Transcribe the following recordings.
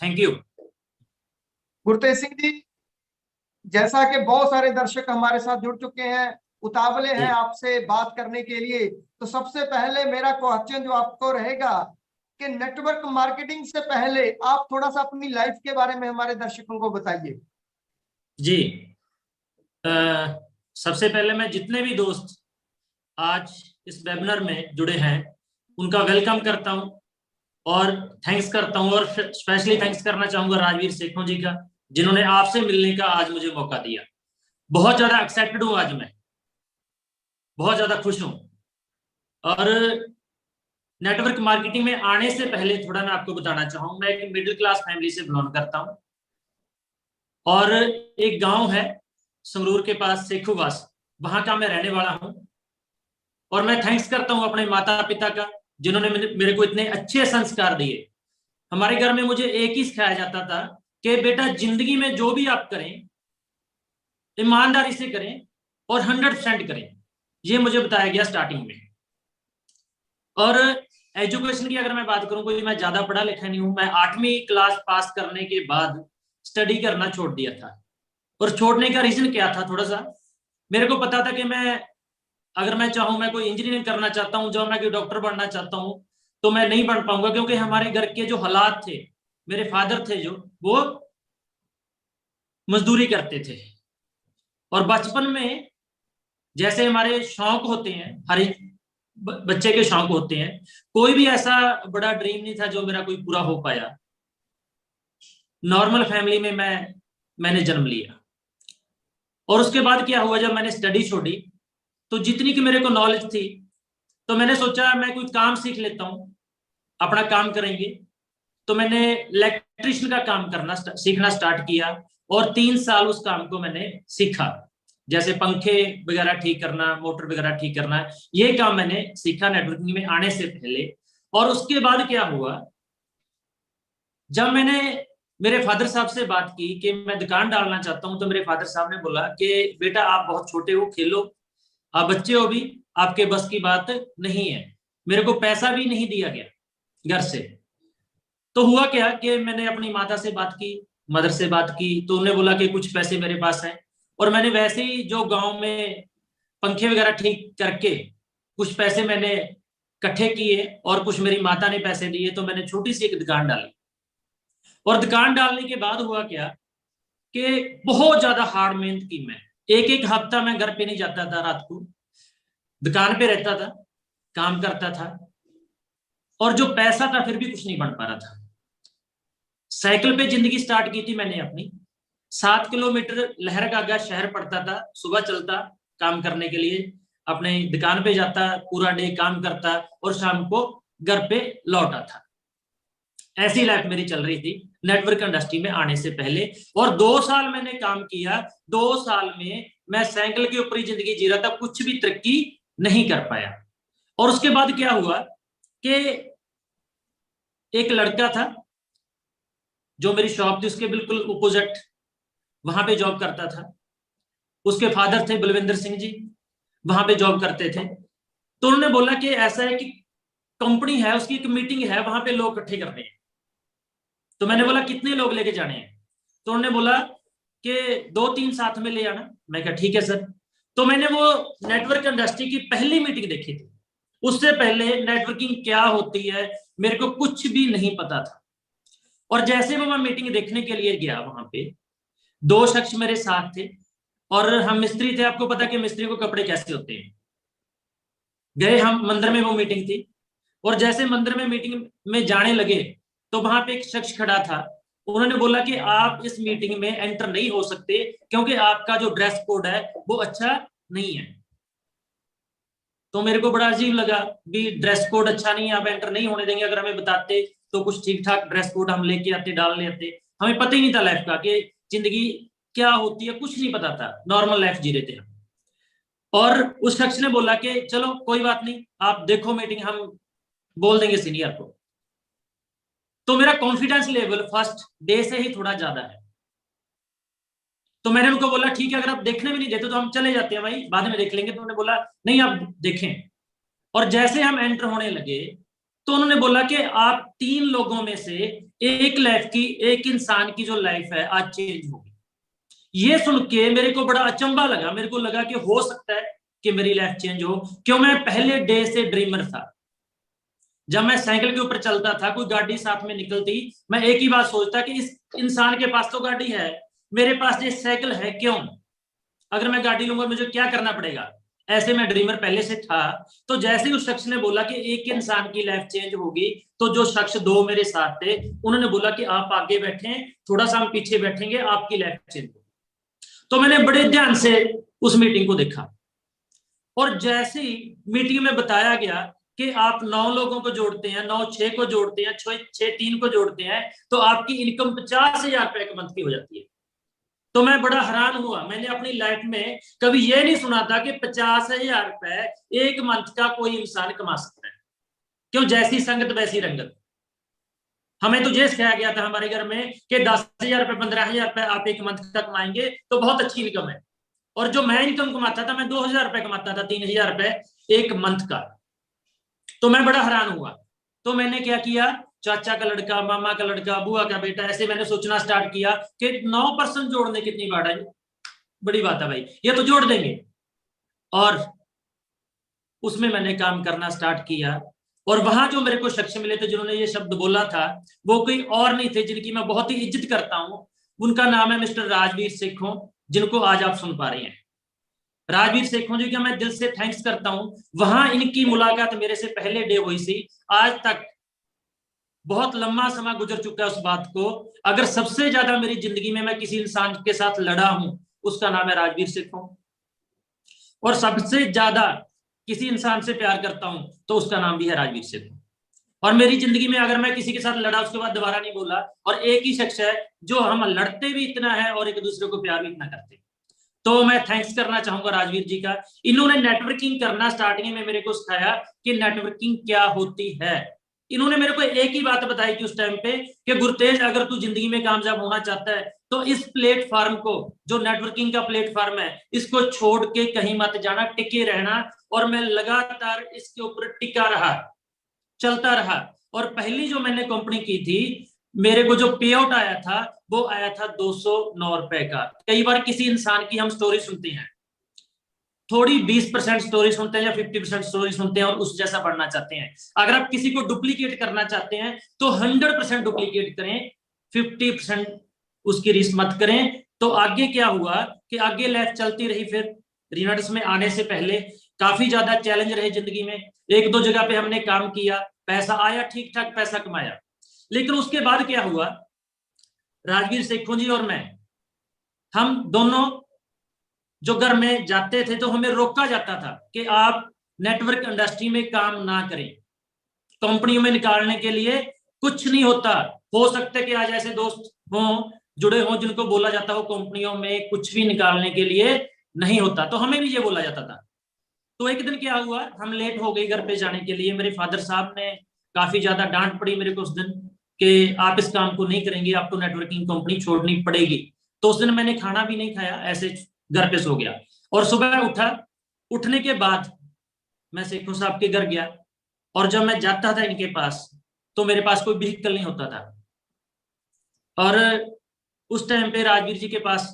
Thank you. Gurtej Singh ji, जैसा कि बहुत सारे दर्शक हमारे साथ जुड़ चुके हैं, उतावले हैं आपसे बात करने के लिए, तो सबसे पहले मेरा क्वेश्चन जो आपको रहेगा कि नेटवर्क मार्केटिंग से पहले आप थोड़ा सा अपनी लाइफ के बारे में हमारे दर्शकों को बताइए। जी, सबसे पहले मैं जितने भी दोस्त आज इस वेबिनार में जुड़े हैं उनका वेलकम करता हूं और थैंक्स करता हूं, और स्पेशली थैंक्स करना चाहूंगा राजवीर सेखों जी का, जिन्होंने आपसे मिलने का आज मुझे मौका दिया। बहुत ज्यादा एक्साइटेड हूं, आज मैं बहुत ज्यादा खुश हूं। और नेटवर्क मार्केटिंग में आने से पहले थोड़ा मैं आपको बताना चाहूंगा, मैं एक मिडिल क्लास फैमिली से बिलोंग करता हूं और एक गांव है संगरूर के पास सेखुवास, वहां का मैं रहने वाला हूं। और मैं थैंक्स करता हूं अपने माता पिता का, जिन्होंने मेरे को इतने अच्छे संस्कार दिए। हमारे घर में मुझे एक ही सिखाया जाता था कि बेटा जिंदगी में जो भी आप करें ईमानदारी से करें और 100% करें, ये मुझे बताया गया स्टार्टिंग में। और एजुकेशन की अगर मैं बात करूं, कोई मैं ज्यादा पढ़ा लिखा नहीं हूं। मैं 8वीं क्लास पास करने के बाद स्टडी करना छोड़ दिया था। और छोड़ने का रीजन क्या था, थोड़ा सा मेरे को पता था कि मैं अगर मैं चाहूं, मैं कोई इंजीनियरिंग करना चाहता हूं, जो मैं कोई डॉक्टर बनना चाहता हूं, तो मैं नहीं बन पाऊंगा, क्योंकि हमारे घर के जो हालात थे, मेरे फादर थे जो वो मजदूरी करते थे। और बचपन में जैसे हमारे शौक होते हैं, हर एक बच्चे के शौक होते हैं, कोई भी ऐसा बड़ा ड्रीम नहीं था जो मेरा कोई पूरा हो पाया। नॉर्मल फैमिली में मैंने जन्म लिया। और उसके बाद क्या हुआ, जब मैंने स्टडी छोड़ी तो जितनी की मेरे को नॉलेज थी, तो मैंने सोचा मैं कोई काम सीख लेता हूं, अपना काम करेंगे। तो मैंने इलेक्ट्रिशियन का काम करना सीखना स्टार्ट किया और 3 साल उस काम को मैंने सीखा। जैसे पंखे वगैरह ठीक करना, मोटर वगैरह ठीक करना, ये काम मैंने सीखा नेटवर्किंग में आने से पहले। और उसके बाद क्या हुआ, जब मैंने मेरे फादर साहब से बात की कि मैं दुकान डालना चाहता हूं, तो मेरे फादर साहब ने बोला कि बेटा आप बहुत छोटे हो, खेलो, आप बच्चे हो भी, आपके बस की बात नहीं है। मेरे को पैसा भी नहीं दिया गया घर से। तो हुआ क्या कि मैंने अपनी माता से बात की, मदर से बात की, तो उन्होंने बोला कि कुछ पैसे मेरे पास हैं। और मैंने वैसे ही जो गांव में पंखे वगैरह ठीक करके कुछ पैसे मैंने इकट्ठे किए और कुछ मेरी माता ने पैसे दिए, तो मैंने छोटी सी एक दुकान डाली। और दुकान डालने के बाद हुआ क्या कि बहुत ज्यादा हार्ड मेहनत की मैं। एक एक हफ्ता मैं घर पे नहीं जाता था, रात को दुकान पे रहता था, काम करता था, और जो पैसा था फिर भी कुछ नहीं बन पा रहा था। साइकिल पे जिंदगी स्टार्ट की थी मैंने अपनी। 7 किलोमीटर लहरगागा शहर पड़ता था, सुबह चलता काम करने के लिए, अपने दुकान पे जाता, पूरा डे काम करता और शाम को घर पे लौट आता। ऐसी लाइफ मेरी चल रही थी नेटवर्क इंडस्ट्री में आने से पहले। और 2 साल मैंने काम किया। 2 साल में मैं साइकिल के ऊपर ही जिंदगी जी रहा था, कुछ भी तरक्की नहीं कर पाया। और उसके बाद क्या हुआ कि एक लड़का था जो मेरी शॉप थी उसके बिल्कुल अपोजिट, वहां पे जॉब करता था। उसके फादर थे बलविंदर सिंह जी, वहां पे जॉब करते थे। तो उन्होंने बोला कि ऐसा है कि कंपनी है, उसकी एक मीटिंग है, वहां पे लोग इकट्ठे करने हैं। तो मैंने बोला कितने लोग लेके जाने हैं? तो उन्होंने बोला कि 2-3 साथ में ले आना। मैं कहा ठीक है सर। तो मैंने वो नेटवर्क इंडस्ट्री की पहली मीटिंग देखी थी। उससे पहले नेटवर्किंग क्या होती है मेरे को कुछ भी नहीं पता था। और जैसे मैं मीटिंग देखने के लिए गया, वहां पे 2 शख्स मेरे साथ थे और हम मिस्त्री थे। आपको पता कि मिस्त्री को कपड़े कैसे होते हैं। गए हम मंदिर में, वो मीटिंग थी। और जैसे मंदिर में मीटिंग में जाने लगे तो वहां पे एक शख्स खड़ा था। उन्होंने बोला कि आप इस मीटिंग में एंटर नहीं हो सकते क्योंकि आपका जो ड्रेस कोड है वो अच्छा नहीं है। तो मेरे को बड़ा अजीब लगा भी ड्रेस कोड अच्छा नहीं है, आप एंटर नहीं होने देंगे। अगर हमें बताते तो कुछ ठीक ठाक ड्रेस कोड हम लेके आते, डाल लेते। हमें पता ही नहीं था लाइफ का कि जिंदगी क्या होती है, कुछ नहीं पता था, नॉर्मल लाइफ जी रहे थे हम। और उस शख्स ने बोला कि चलो कोई बात नहीं, आप देखो मीटिंग, हम बोल देंगे सीनियर को। तो मेरा कॉन्फिडेंस लेवल फर्स्ट डे से ही थोड़ा ज्यादा है। तो मैंने उनको बोला ठीक है, अगर आप देखने भी नहीं देते तो हम चले जाते हैं भाई, बाद में देख लेंगे। तो उन्होंने बोला नहीं आप देखें। और जैसे हम एंटर होने लगे तो उन्होंने बोला कि आप 3 लोगों में से एक लाइफ की, एक इंसान की जो लाइफ है आज चेंज होगी। ये सुन के मेरे को बड़ा अचंभा लगा, मेरे को लगा कि हो सकता है कि मेरी लाइफ चेंज हो। क्यों, मैं पहले डे से ड्रीमर था। जब मैं साइकिल के ऊपर चलता था, कोई गाड़ी साथ में निकलती, मैं एक ही बात सोचता कि इस इंसान के पास तो गाड़ी है, मेरे पास ये साइकिल है क्यों? अगर मैं गाड़ी लूंगा मुझे क्या करना पड़ेगा? ऐसे मैं ड्रीमर पहले से था। तो जैसे ही उस शख्स ने बोला कि एक इंसान की लाइफ चेंज होगी, तो जो शख्स दो मेरे साथ थे उन्होंने बोला कि आप आगे बैठे, थोड़ा सा हम पीछे बैठेंगे, आपकी लाइफ चेंज होगी। तो मैंने बड़े ध्यान से उस मीटिंग को देखा, और जैसे ही मीटिंग में बताया गया कि आप 9 लोगों को जोड़ते हैं, 9 6 को जोड़ते हैं, 6 3 को जोड़ते हैं, तो आपकी इनकम 50,000 रुपए एक मंथ की हो जाती है। तो मैं बड़ा हैरान हुआ, मैंने अपनी लाइफ में कभी ये नहीं सुना था कि 50,000 रुपए एक मंथ का कोई इंसान कमा सकता है। क्यों, जैसी संगत वैसी रंगत। हमें तो ये सिखाया गया था हमारे घर में कि 10,000 रुपए 15,000 रुपए आप एक मंथ का कमाएंगे तो बहुत अच्छी इनकम है। और जो मैं इनकम कमाता था, मैं 2,000 रुपए कमाता था, 3,000 रुपए एक मंथ का। तो मैं बड़ा हैरान हुआ। तो मैंने क्या किया, चाचा का लड़का, मामा का लड़का, बुआ का बेटा, ऐसे मैंने सोचना स्टार्ट किया कि 9% जोड़ने कितनी बड़ी बात है भाई, ये तो जोड़ देंगे। और उसमें मैंने काम करना स्टार्ट किया। और वहां जो मेरे को शख्स मिले थे जिन्होंने ये शब्द बोला था, वो कोई और नहीं थे, जिनकी मैं बहुत ही इज्जत करता हूं। उनका नाम है मिस्टर राजवीर सेखों, जिनको आज आप सुन पा रहे हैं। राजवीर सेखों जी का मैं दिल से थैंक्स करता हूं। वहां इनकी मुलाकात मेरे से पहले डे हुई थी। आज तक बहुत लंबा समय गुजर चुका है उस बात को। अगर सबसे ज्यादा मेरी जिंदगी में मैं किसी इंसान के साथ लड़ा हूं, उसका नाम है राजवीर सेखों। और सबसे ज्यादा किसी इंसान से प्यार करता हूं तो उसका नाम भी है राजवीर सेखों। और मेरी जिंदगी में अगर मैं किसी के साथ लड़ा, उसके बाद दोबारा नहीं बोला। और एक ही शख्स है जो हम लड़ते भी इतना है और एक दूसरे को प्यार भी इतना करते हैं। तो मैं थैंक्स करना चाहूंगा राजवीर जी का। इन्होंने नेटवर्किंग करना स्टार्टिंग में मेरे को सिखाया कि नेटवर्किंग क्या होती है। इन्होंने मेरे को एक ही बात बताई कि उस टाइम पे कि गुरतेज, अगर तू जिंदगी में कामयाब होना चाहता है तो इस प्लेटफॉर्म को, जो नेटवर्किंग का प्लेटफॉर्म है, इसको छोड़ के कहीं मत जाना, टिके रहना। और मैं लगातार इसके ऊपर टिका रहा, चलता रहा। और पहली जो मैंने कंपनी की थी, मेरे को जो पे आउट आया था वो आया था 209 रुपए का। कई बार किसी इंसान की हम स्टोरी सुनते हैं, थोड़ी 20% स्टोरी सुनते हैं या 50% स्टोरी सुनते हैं और उस जैसा पढ़ना चाहते हैं। अगर आप किसी को डुप्लीकेट करना चाहते हैं तो 100% डुप्लीकेट करें, 50% उसकी रीस मत करें। तो आगे क्या हुआ कि आगे लाइफ चलती रही। फिर रिनट्स में आने से पहले काफी ज्यादा चैलेंज रहे जिंदगी में। एक दो जगह पे हमने काम किया, पैसा आया, ठीक ठाक पैसा कमाया। लेकिन उसके बाद क्या हुआ, राजवीर सेखों जी और मैं, हम दोनों जो घर में जाते थे तो हमें रोका जाता था कि आप नेटवर्क इंडस्ट्री में काम ना करें, कंपनियों में निकालने के लिए कुछ नहीं होता। हो सकता है कि आज ऐसे दोस्त हों, जुड़े हों, जिनको बोला जाता हो कंपनियों में कुछ भी निकालने के लिए नहीं होता। तो हमें भी ये बोला जाता था। तो एक दिन क्या हुआ, हम लेट हो गए घर पे जाने के लिए। मेरे फादर साहब ने काफी ज्यादा डांट पड़ी मेरे को उस दिन कि आप इस काम को नहीं करेंगे, आपको नेटवर्किंग कंपनी छोड़नी पड़ेगी। तो उस दिन मैंने खाना भी नहीं खाया, ऐसे घर पे सो गया। और सुबह उठा, उठने के बाद मैं सेखों साहब के घर गया। और जब मैं जाता था इनके पास तो मेरे पास कोई व्हीकल नहीं होता था। और उस टाइम पे राजवीर जी के पास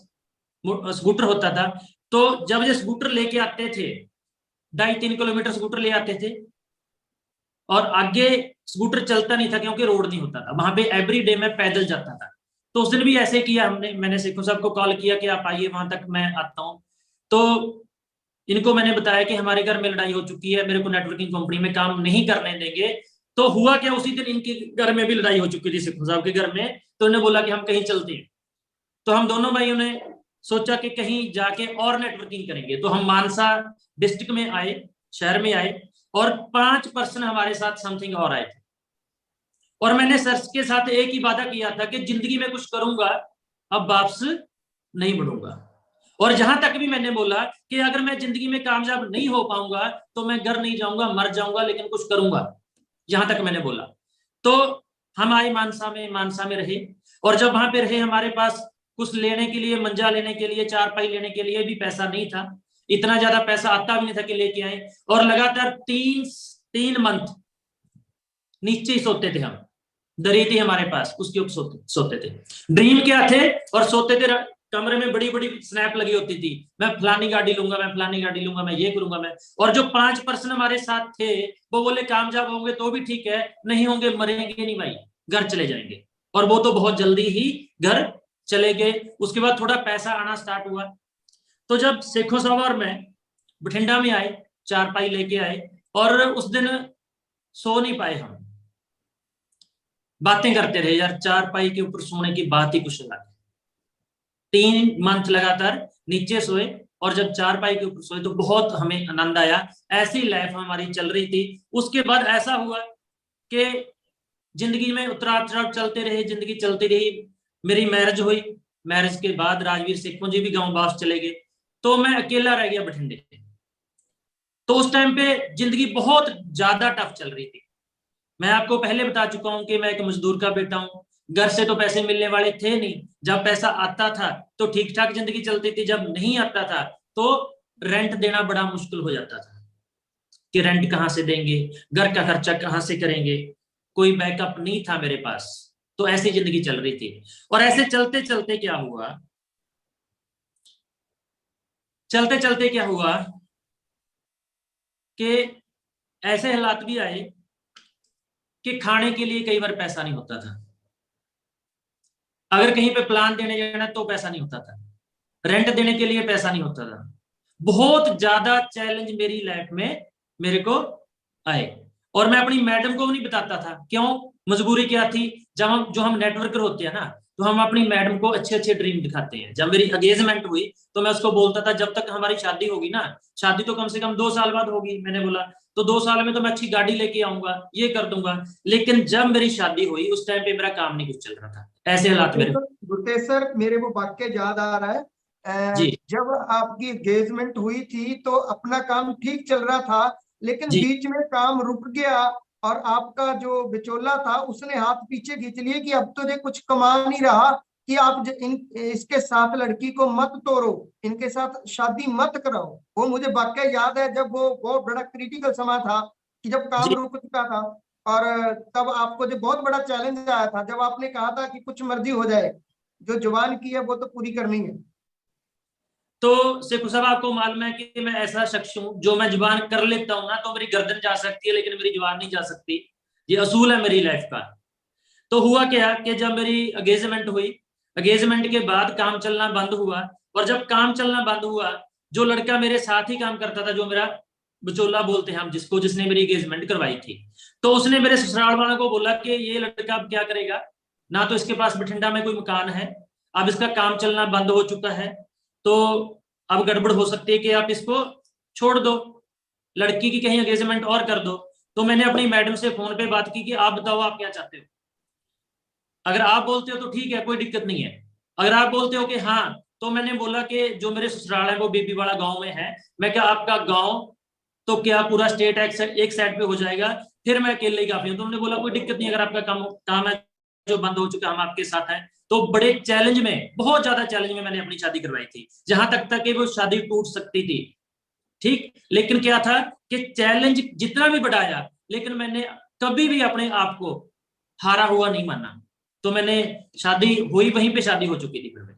स्कूटर होता था। तो जब ये स्कूटर लेके आते थे, 2.5-3 किलोमीटर स्कूटर ले आते थे, और आगे स्कूटर चलता नहीं था क्योंकि रोड नहीं होता था वहां पे। एवरी डे मैं पैदल जाता था। तो उस दिन भी ऐसे किया हमने, मैंने सेखों साहब को कॉल किया कि आप आइए वहां तक, मैं आता हूँ। तो इनको मैंने बताया कि हमारे घर में लड़ाई हो चुकी है, मेरे को नेटवर्किंग कंपनी में काम नहीं करने देंगे। तो हुआ क्या, उसी दिन इनके घर में भी लड़ाई हो चुकी थी, सेखों साहब के घर में। तो उन्होंने बोला कि हम कहीं चलते हैं। तो हम दोनों भाइयों ने सोचा कि कहीं जाके और नेटवर्किंग करेंगे। तो हम मानसा डिस्ट्रिक्ट में आए, शहर में आए, और 5 पर्सन हमारे साथ समथिंग और आए थे। और मैंने सर के साथ एक ही वादा किया था कि जिंदगी में कुछ करूंगा, अब वापस नहीं बढ़ूंगा। और जहां तक भी मैंने बोला कि अगर मैं जिंदगी में कामयाब नहीं हो पाऊंगा तो मैं घर नहीं जाऊंगा, मर जाऊंगा, लेकिन कुछ करूंगा, यहां तक मैंने बोला। तो हम आए मानसा में रहे। और जब वहां पे रहे, हमारे पास कुछ लेने के लिए, मंजा लेने के लिए, चारपाई लेने के लिए भी पैसा नहीं था। इतना ज्यादा पैसा आता भी नहीं था कि लेके आए। और लगातार 3 मंथ नीचे ही सोते थे हम। दरी थी हमारे पास, उसके ऊपर सोते थे। ड्रीम क्या थे, और सोते थे कमरे में बड़ी बड़ी स्नैप लगी होती थी, मैं फलानी गाड़ी लूंगा, मैं फलानी गाड़ी लूंगा, मैं ये करूंगा मैं। और जो 5 पर्सन हमारे साथ थे वो बोले कामयाब होंगे तो भी ठीक है, नहीं होंगे मरेंगे नहीं भाई, घर चले जाएंगे। और वो तो बहुत जल्दी ही घर चले गए। उसके बाद थोड़ा पैसा आना स्टार्ट हुआ। तो जब शेखो साहब और मैं बठिंडा में आए, चारपाई लेके आए, और उस दिन सो नहीं पाए हम, बातें करते रहे यार, चारपाई के ऊपर सोने की बात ही कुछ अलग। 3 मंथ लगातार नीचे सोए, और जब चारपाई के ऊपर सोए तो बहुत हमें आनंद आया। ऐसी लाइफ हमारी चल रही थी। उसके बाद ऐसा हुआ कि जिंदगी में उतार चढ़ाव चलते रहे, जिंदगी चलती रही। मेरी मैरिज हुई, मैरिज के बाद राजवीर सेखों जी भी गांव वापस चले गए, तो मैं अकेला रह गया बठिंडे। तो उस टाइम पे जिंदगी बहुत ज्यादा टफ चल रही थी। मैं आपको पहले बता चुका हूं कि मैं एक मजदूर का बेटा हूं। घर से तो पैसे मिलने वाले थे नहीं। जब पैसा आता था तो ठीक ठाक जिंदगी चलती थी, जब नहीं आता था तो रेंट देना बड़ा मुश्किल हो जाता था कि रेंट कहां से देंगे, घर का खर्चा कहां से करेंगे, कोई बैकअप नहीं था मेरे पास। तो ऐसी जिंदगी चल रही थी। और ऐसे चलते चलते क्या हुआ, चलते चलते क्या हुआ कि ऐसे हालात भी आए कि खाने के लिए कई बार पैसा नहीं होता था। अगर कहीं पे प्लान देने जाना तो पैसा नहीं होता था, रेंट देने के लिए पैसा नहीं होता था। बहुत ज्यादा चैलेंज मेरी लाइफ में मेरे को आए। और मैं अपनी मैडम को भी नहीं बताता था, क्यों, मजबूरी क्या थी। जब हम नेटवर्कर होते हैं ना, तो हम अपनी मैडम को अच्छे अच्छे ड्रीम दिखाते हैं। जब मेरी एंगेजमेंट हुई तो मैं उसको बोलता था जब तक हमारी शादी होगी ना, शादी तो कम से कम 2 साल बाद होगी, मैंने बोला तो 2 साल में तो मैं अच्छी गाड़ी लेके आऊंगा, ये कर दूंगा। लेकिन जब मेरी शादी हुई उस टाइम पे मेरा काम नहीं कुछ चल रहा था, ऐसे हालात मेरे। गुरतेसर, मेरे वो वाक्य याद आ रहा है। जी जब आपकी एंगेजमेंट हुई थी तो अपना काम ठीक चल रहा था, लेकिन जी बीच में काम रुक गया, और आपका जो बिचौला था उसने हाथ पीछे खींच लिए कि अब तो ये कुछ कमा नहीं रहा, कि आप इसके साथ लड़की को मत तोड़ो, इनके साथ शादी मत कराओ। वो मुझे वाक्य याद है, जब वो बहुत बड़ा क्रिटिकल समय था कि जब काम जी। रुक चुका था। और तब आपको जो बहुत बड़ा चैलेंज आया था, जब आपने कहा था कि कुछ मर्जी हो जाए, जो जुबान की है वो तो पूरी करनी है। तो शेखू साहब आपको मालूम है कि मैं ऐसा शख्स हूं, जो मैं जुबान कर लेता हूं ना तो मेरी गर्दन जा सकती है लेकिन मेरी जुबान नहीं जा सकती। ये असूल है मेरी लाइफ का। तो हुआ क्या कि जब मेरी एंगेजमेंट हुई, एंगेजमेंट के बाद काम चलना बंद हुआ। और जब काम चलना बंद हुआ, जो लड़का मेरे साथ ही काम करता था, जो मेरा बिचौला बोलते हैं हम जिसको, जिसने मेरी एंगेजमेंट करवाई थी, तो उसने मेरे ससुराल वालों को बोला कि ये लड़का अब क्या करेगा, ना तो इसके पास बठिंडा में कोई मकान है, अब इसका काम चलना बंद हो चुका है, तो अब गड़बड़ हो सकती है कि आप इसको छोड़ दो, लड़की की कहीं एंगेजमेंट और कर दो। तो मैंने अपनी मैडम से फोन पे बात की कि आप बताओ आप क्या चाहते हो। अगर आप बोलते हो तो ठीक है, कोई दिक्कत नहीं है। अगर आप बोलते हो कि हाँ, तो मैंने बोला कि जो मेरे ससुराल है वो बीबी वाला गांव में है। मैं क्या आपका गांव तो क्या पूरा स्टेट एक साइड पे हो जाएगा, फिर मैं अकेले ही काफी हूँ। तो उन्होंने बोला कोई दिक्कत नहीं, अगर आपका काम है जो बंद हो चुका, हम आपके साथ हैं। तो बड़े चैलेंज में, बहुत ज्यादा चैलेंज में मैंने अपनी शादी करवाई थी, जहां तक कि वो शादी टूट सकती थी। ठीक, लेकिन क्या था कि चैलेंज जितना भी बढ़ाया, लेकिन मैंने कभी भी अपने आप को हारा हुआ नहीं माना। तो मैंने शादी हुई, वहीं पे शादी हो चुकी थी फिर मेरी।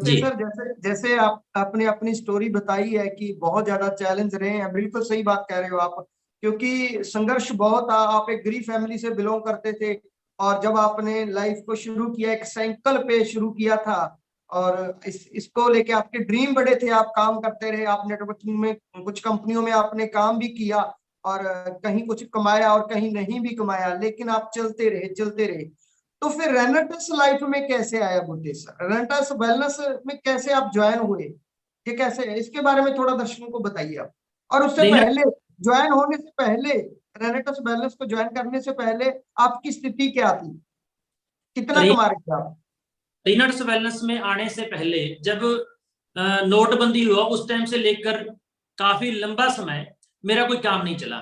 जी गुरतेज सर, जैसे जैसे आप आपने अपनी स्टोरी बताई है कि बहुत ज्यादा चैलेंज रहे हैं, बिल्कुल सही बात कह रहे हो आप, क्योंकि संघर्ष बहुत था। आप एक गरीब फैमिली से बिलोंग करते थे, और जब आपने लाइफ को शुरू किया, एक साइकिल पे शुरू किया था, और इसको लेके आपके ड्रीम बड़े थे, आप काम करते रहे, आप नेटवर्किंग में कुछ कंपनियों में आपने काम भी किया, और कहीं कुछ कमाया और कहीं नहीं भी कमाया, लेकिन आप चलते रहे चलते रहे। तो फिर रेनेटेस लाइफ में कैसे आया बुद्धेश सर, रेनेटेस वेलनेस में कैसे आप ज्वाइन हुए, ये कैसे है, इसके बारे में थोड़ा दर्शकों को बताइए आप। और उससे नहीं, पहले, ज्वाइन होने से पहले, रेनेटेस वेलनेस को ज्वाइन करने से पहले आपकी स्थिति क्या थी, कितना कमा रहे थे आप? रीनट्स वेलनेस में आने से पहले, जब नोटबंदी हुआ उस टाइम से लेकर काफी लंबा समय मेरा कोई काम नहीं चला।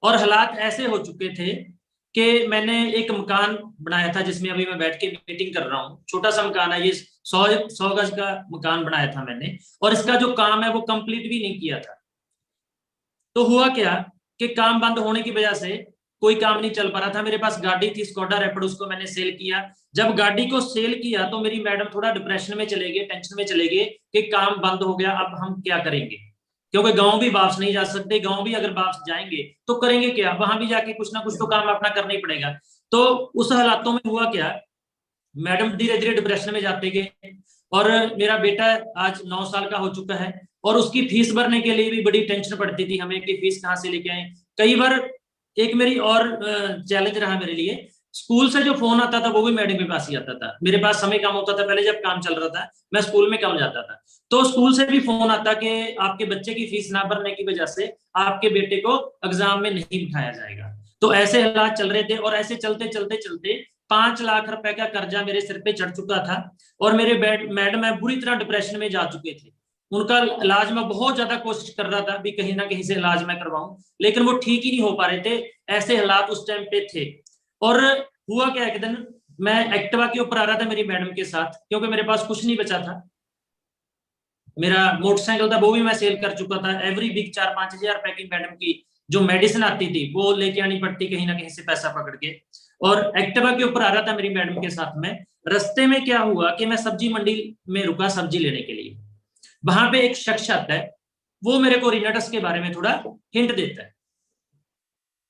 और हालात ऐसे हो चुके थे कि मैंने एक मकान बनाया था जिसमें अभी मैं बैठ के मीटिंग कर रहा हूँ। छोटा सा मकान है ये, 100 गज का मकान बनाया था मैंने, और इसका जो काम है वो कंप्लीट भी नहीं किया था। तो हुआ क्या कि काम बंद होने की वजह से कोई काम नहीं चल पा रहा था। मेरे पास गाड़ी थी स्कोडा रैपिड, उसको मैंने सेल किया। जब गाड़ी को सेल किया तो मेरी मैडम थोड़ा डिप्रेशन में चले गए, टेंशन में चले गए कि काम बंद हो गया, अब हम क्या करेंगे, क्योंकि गांव भी वापस नहीं जा सकते, गांव भी अगर वापस जाएंगे तो करेंगे क्या, वहां भी जाके कुछ ना कुछ तो काम अपना करना ही पड़ेगा। तो उस हालातों में हुआ क्या, मैडम धीरे धीरे डिप्रेशन में जाते गए। और मेरा बेटा आज 9 साल का हो चुका है, और उसकी फीस भरने के लिए भी बड़ी टेंशन पड़ती थी हमें कि फीस कहाँ से लेके आए। कई बार एक मेरी और चैलेंज रहा मेरे लिए, स्कूल से जो फोन आता था वो भी मैडम के पास ही आता था। मेरे पास समय कम होता था, पहले जब काम चल रहा था मैं स्कूल में कम जाता था, तो स्कूल से भी फोन आता कि आपके बच्चे की फीस ना भरने की वजह से आपके बेटे को एग्जाम में नहीं बिठाया जाएगा। तो ऐसे हालात चल रहे थे, और ऐसे चलते चलते चलते 5 लाख रुपए का कर्जा मेरे सिर पे चढ़ चुका था, और मेरे मैडम है बुरी तरह डिप्रेशन में जा चुके थे। उनका इलाज मैं बहुत ज्यादा कोशिश कर रहा था भी कहीं ना कहीं से इलाज मैं करवाऊं, लेकिन वो ठीक ही नहीं हो पा रहे थे। ऐसे हालात उस टाइम पे थे। और हुआ क्या, एक दिन मैं एक्टिवा के ऊपर आ रहा था मेरी मैडम के साथ, क्योंकि मेरे पास कुछ नहीं बचा था। मेरा मोटरसाइकिल था वो भी मैं सेल कर चुका था। एवरी वीक 4-5 हजार रुपए की मैडम की जो मेडिसिन आती थी वो लेके आनी पड़ती कहीं ना कहीं से पैसा पकड़ के। और एक्टिवा के ऊपर आ रहा था मेरी मैडम के साथ में। रास्ते में क्या हुआ कि मैं सब्जी मंडी में रुका सब्जी लेने के लिए। वहां पे एक शख्स आता है, वो मेरे को रिनेटस के बारे में थोड़ा हिंट देता है।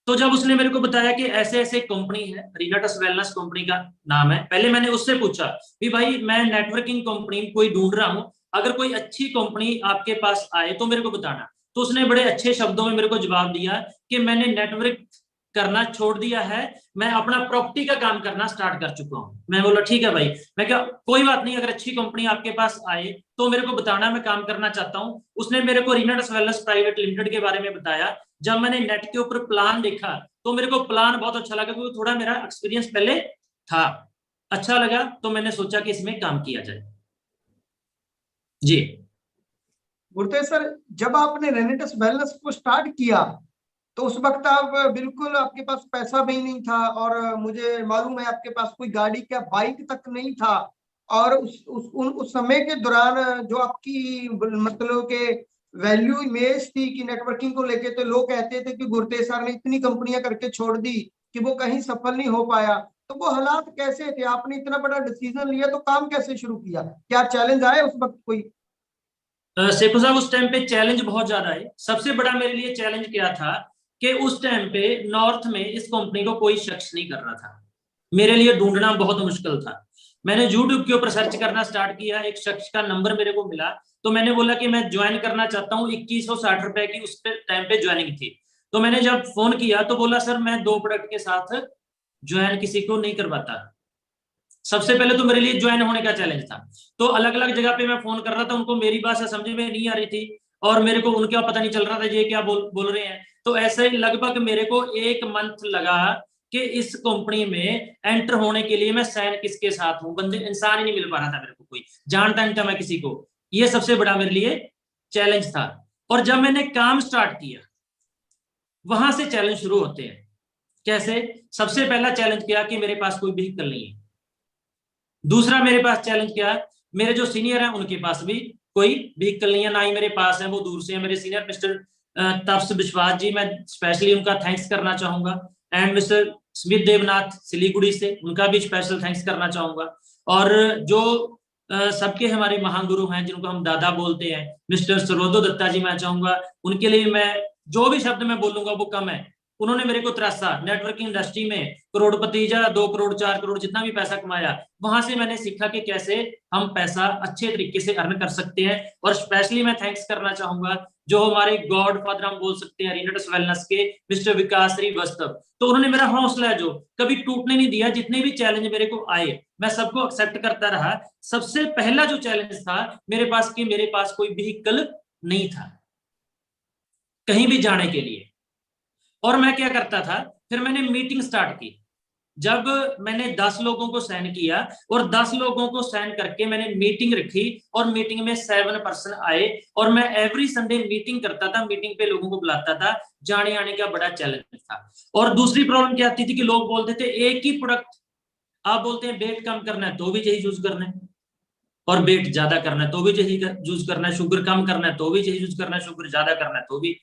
तो जब उसने मेरे को बताया कि ऐसे ऐसे कंपनी है, रिनेटस वेलनेस कंपनी का नाम है, पहले मैंने उससे पूछा कि भाई मैं नेटवर्किंग कंपनी कोई ढूंढ रहा हूं, अगर कोई अच्छी कंपनी आपके पास आए तो मेरे को बताना। तो उसने बड़े अच्छे शब्दों में मेरे को जवाब दिया कि मैंने नेटवर्क करना छोड़ दिया है, मैं अपना प्रॉपर्टी का काम करना स्टार्ट कर चुका हूं। मैं बोला ठीक है भाई, मैं क्या कोई बात नहीं, अगर अच्छी कंपनी आपके पास आए तो मेरे को बताना, मैं काम करना चाहता हूं। उसने मेरे को रिनेटस वेलनेस प्राइवेट लिमिटेड के बारे में बताया। जब मैंने नेट के ऊपर प्लान देखा तो मेरे को प्लान बहुत अच्छा लगा, क्योंकि थोड़ा मेरा एक्सपीरियंस पहले था, अच्छा लगा, तो मैंने सोचा कि इसमें काम किया जाए। जी गुरतेज सर, जब आपने रेनेटस वेलनेस को स्टार्ट किया तो उस वक्त आप बिल्कुल, आपके पास पैसा भी नहीं था, और मुझे मालूम है आपके पास कोई गाड़ी का बाइक तक नहीं था। और उस समय के दौरान जो आपकी मतलब के वैल्यू इमेज थी कि नेटवर्किंग को लेके, तो लोग कहते थे कि गुरतेज सर ने इतनी कंपनियां करके छोड़ दी कि वो कहीं सफल नहीं हो पाया। तो वो हालात कैसे थे, आपने इतना बड़ा डिसीजन लिया तो काम कैसे शुरू किया, क्या चैलेंज आए उस वक्त कोई? शेखू साहब, उस टाइम पे चैलेंज बहुत ज्यादा है। सबसे बड़ा मेरे लिए चैलेंज क्या था कि उस टाइम पे नॉर्थ में इस कंपनी को कोई शख्स नहीं कर रहा था। मेरे लिए ढूंढना बहुत मुश्किल था। मैंने यूट्यूब के ऊपर सर्च करना स्टार्ट किया, एक शख्स का नंबर मेरे को मिला, तो मैंने बोला कि मैं ज्वाइन करना चाहता हूँ। 2160 रुपए की उस टाइम पे ज्वाइनिंग थी। तो मैंने जब फोन किया तो बोला सर मैं 2 प्रोडक्ट के साथ ज्वाइन किसी को नहीं करवाता। सबसे पहले तो मेरे लिए ज्वाइन होने का चैलेंज था। तो अलग अलग जगह पे मैं फोन कर रहा था, उनको मेरी भाषा समझ में नहीं आ रही थी, और मेरे को उनका पता नहीं चल रहा था ये क्या बोल रहे हैं। तो ऐसे ही लगभग मेरे को 1 मंथ लगा कि इस कंपनी में एंटर होने के लिए मैं साइन किसके साथ हूँ, बंदे इंसान ही नहीं मिल पा रहा था मेरे को, कोई जानता नहीं था मैं किसी को। ये सबसे बड़ा मेरे लिए चैलेंज था। और जब मैंने काम स्टार्ट किया, वहां से चैलेंज शुरू होते हैं। कैसे? सबसे पहला चैलेंज किया कि मेरे पास कोई व्हीकल नहीं है। दूसरा मेरे पास चैलेंज क्या है, मेरे जो सीनियर हैं उनके पास भी कोई व्हीकल नहीं है, ना ही मेरे पास है, वो दूर से है। मेरे सीनियर मिस्टर तप्स विश्वास जी, मैं स्पेशली उनका थैंक्स करना चाहूंगा। एंड मिस्टर स्मित देवनाथ सिलीगुड़ी से, उनका भी स्पेशल थैंक्स करना चाहूंगा। और जो सबके हमारे महागुरु हैं जिनको हम दादा बोलते हैं, मिस्टर सरोदो दत्ता जी, मैं चाहूंगा उनके लिए मैं जो भी शब्द मैं बोलूंगा वो कम है। उन्होंने मेरे को त्रासा नेटवर्किंग इंडस्ट्री में करोड़पति या 2 करोड़ 4 करोड़ जितना भी पैसा कमाया, वहां से मैंने सीखा कि कैसे हम पैसा अच्छे तरीके से अर्न कर सकते हैं। और स्पेशली मैं थैंक्स करना चाहूंगा जो हमारे गॉड फादर हम बोल सकते हैं रिनेटस वेलनेस के, मिस्टर विकास श्रीवास्तव। तो उन्होंने मेरा हौसला जो कभी टूटने नहीं दिया। जितने भी चैलेंज मेरे को आए मैं सबको एक्सेप्ट करता रहा। सबसे पहला जो चैलेंज था मेरे पास कि मेरे पास कोई व्हीकल नहीं था कहीं भी जाने के लिए। और मैं क्या करता था, फिर मैंने मीटिंग स्टार्ट की। जब मैंने 10 लोगों को साइन किया और 10 लोगों को साइन करके मैंने मीटिंग रखी, और मीटिंग में 7 पर्सन आए, और मैं एवरी संडे मीटिंग करता था, मीटिंग पे लोगों को बुलाता था। जाने आने का बड़ा चैलेंज था। और दूसरी प्रॉब्लम क्या आती थी कि लोग बोलते थे एक ही प्रोडक्ट, आप बोलते हैं वेट कम करना है तो भी यही यूज करना है, और वेट ज्यादा करना है तो भी यही यूज करना है, शुगर कम करना है तो भी यही यूज करना है, शुगर ज्यादा करना है तो भी।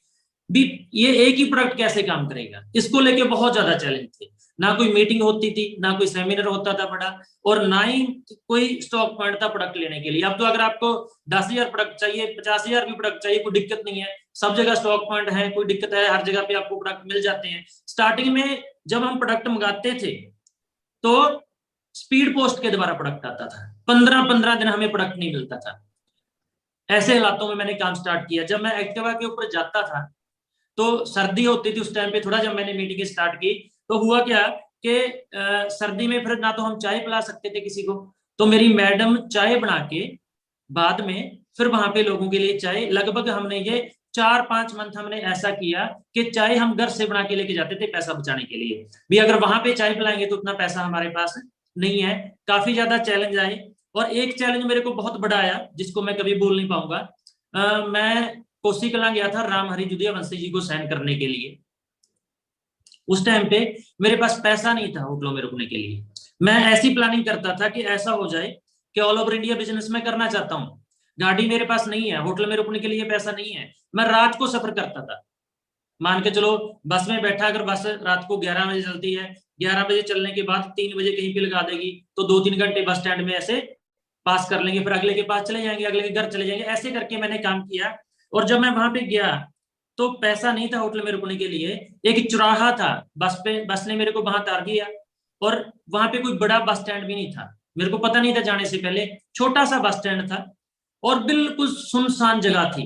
भी ये एक ही प्रोडक्ट कैसे काम करेगा, इसको लेके बहुत ज्यादा चैलेंज थे। ना कोई मीटिंग होती थी, ना कोई सेमिनार होता था बड़ा, और ना ही कोई स्टॉक पॉइंट था प्रोडक्ट लेने के लिए। अब तो अगर आपको 10,000 प्रोडक्ट चाहिए, 50,000 भी प्रोडक्ट चाहिए, कोई दिक्कत नहीं है, सब जगह स्टॉक पॉइंट है, कोई दिक्कत है, हर जगह पे आपको प्रोडक्ट मिल जाते हैं। स्टार्टिंग में जब हम प्रोडक्ट मंगाते थे तो स्पीड पोस्ट के द्वारा प्रोडक्ट आता था, 15-15 दिन हमें प्रोडक्ट नहीं मिलता था। ऐसे हालातों में मैंने काम स्टार्ट किया। जब मैं एक्टिवा के ऊपर जाता था तो सर्दी होती थी उस टाइम पे थोड़ा, जब मैंने मीटिंग स्टार्ट की तो हुआ क्या कि सर्दी में फिर ना तो हम चाय पिला सकते थे किसी को, तो मेरी मैडम चाय बना के बाद में फिर वहां पे लोगों के लिए चाय, लगभग हमने ये 4-5 मंथ हमने ऐसा किया कि चाय हम घर से बना के लेके जाते थे पैसा बचाने के लिए भी। अगर वहां पे चाय पिलाएंगे तो उतना पैसा हमारे पास नहीं है। काफी ज्यादा चैलेंज आए, और एक चैलेंज मेरे को बहुत बड़ा आया जिसको मैं कभी भूल नहीं पाऊंगा। मैं कोसी कलां गया था राम हरि जुदिया वंशी जी को साइन करने के लिए। उस टाइम पे मेरे पास पैसा नहीं था होटलों में रुकने के लिए। मैं ऐसी प्लानिंग करता था कि ऐसा हो जाए कि ऑल ओवर इंडिया बिजनेस में करना चाहता हूँ, गाड़ी मेरे पास नहीं है, होटल में रुकने के लिए पैसा नहीं है, मैं रात को सफर करता था। मान के चलो बस में बैठा, अगर बस रात को 11 बजे चलती है, 11 बजे चलने के बाद 3 बजे कहीं पे लगा देगी, तो 2-3 घंटे बस स्टैंड में ऐसे पास कर लेंगे, फिर अगले के पास चले जाएंगे, अगले के घर चले जाएंगे, ऐसे करके मैंने काम किया। और जब मैं वहां पे गया तो पैसा नहीं था होटल में रुकने के लिए। एक चौराहा था, बस ने मेरे को वहां उतार दिया, और वहां पे कोई बड़ा बस स्टैंड भी नहीं था, मेरे को पता नहीं था जाने से पहले, छोटा सा बस स्टैंड था और बिल्कुल सुनसान जगह थी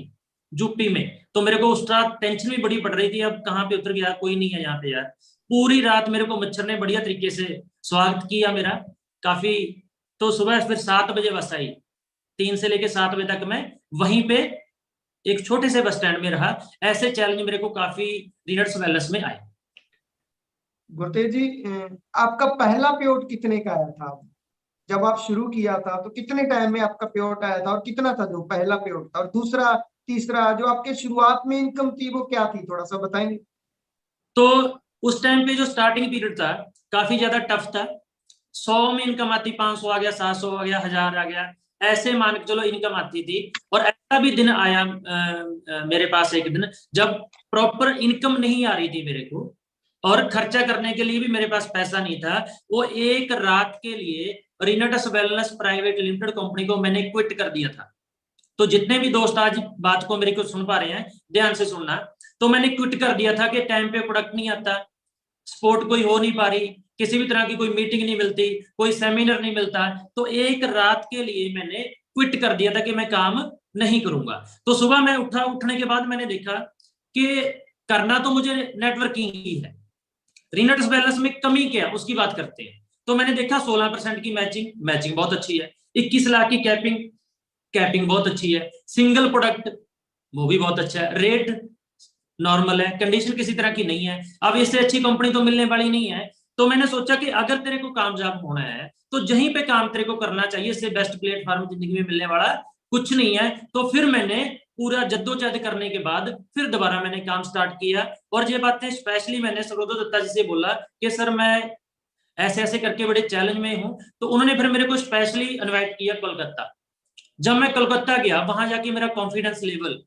यूपी में। तो मेरे को उस रात टेंशन भी बड़ी पड़ रही थी, अब कहाँ पे उतर गया, कोई नहीं है यहाँ पे यार। पूरी रात मेरे को मच्छर ने बढ़िया तरीके से स्वागत किया मेरा, काफी। तो सुबह फिर 7 बजे बस आई, 3 से लेके 7 बजे तक मैं वहीं पे एक छोटे से बस स्टैंड में रहा। ऐसे चैलेंज मेरे को काफी रिनट्स वेलनेस में आए। गुरतेज जी, आपका पहला पेआउट कितने का आया था? जब आप शुरू किया था तो कितने टाइम में आपका पेआउट आया था, और कितना था जो पहला पेआउट था, और दूसरा तीसरा जो आपके शुरुआत में इनकम थी वो क्या थी, थोड़ा सा बताएंगे? तो उस टाइम पे जो स्टार्टिंग पीरियड था काफी ज्यादा टफ था। 100 में इनकम आती, 500 आ गया, 700 आ गया, 1000 आ गया, ऐसे मान के चलो इनकम आती थी। और ऐसा भी दिन आया मेरे पास एक दिन जब प्रॉपर इनकम नहीं आ रही थी मेरे को, और खर्चा करने के लिए भी मेरे पास पैसा नहीं था। वो एक रात के लिए रिनटस वेलनेस प्राइवेट लिमिटेड कंपनी को मैंने क्विट कर दिया था। तो जितने भी दोस्त आज बात को मेरे को सुन पा रहे हैं ध्यान से सुनना, तो मैंने क्विट कर दिया था कि टाइम पे प्रोडक्ट नहीं आता, सपोर्ट कोई हो नहीं पा रही, किसी भी तरह की कोई मीटिंग नहीं मिलती, कोई सेमिनार नहीं मिलता। तो एक रात के लिए मैंने क्विट कर दिया था कि मैं काम नहीं करूंगा। तो सुबह मैं उठने के बाद मैंने देखा कि करना तो मुझे नेटवर्किंग ही है, रिनट्स बैलेंस में कमी क्या है उसकी बात करते हैं। तो मैंने देखा 16% की मैचिंग बहुत अच्छी है, 21 लाख की कैपिंग बहुत अच्छी है, सिंगल प्रोडक्ट वो भी बहुत अच्छा है, रेट नॉर्मल है, कंडीशन किसी तरह की नहीं है। अब इससे अच्छी कंपनी तो मिलने वाली नहीं है। तो मैंने सोचा कि अगर तेरे को कामयाब होना है तो जहीं पे काम तेरे को करना चाहिए, इससे बेस्ट प्लेटफॉर्म जिंदगी में मिलने वाला कुछ नहीं है। तो फिर मैंने पूरा जद्दोजहद करने के बाद फिर दोबारा मैंने काम स्टार्ट किया। और ये बातें स्पेशली मैंने सरोदो दत्ता जी से बोला कि सर मैं ऐसे ऐसे करके बड़े चैलेंज में हूं। तो उन्होंने फिर मेरे को स्पेशली इनवाइट किया कोलकाता। जब मैं कोलकाता गया वहां जाके मेरा कॉन्फिडेंस लेवल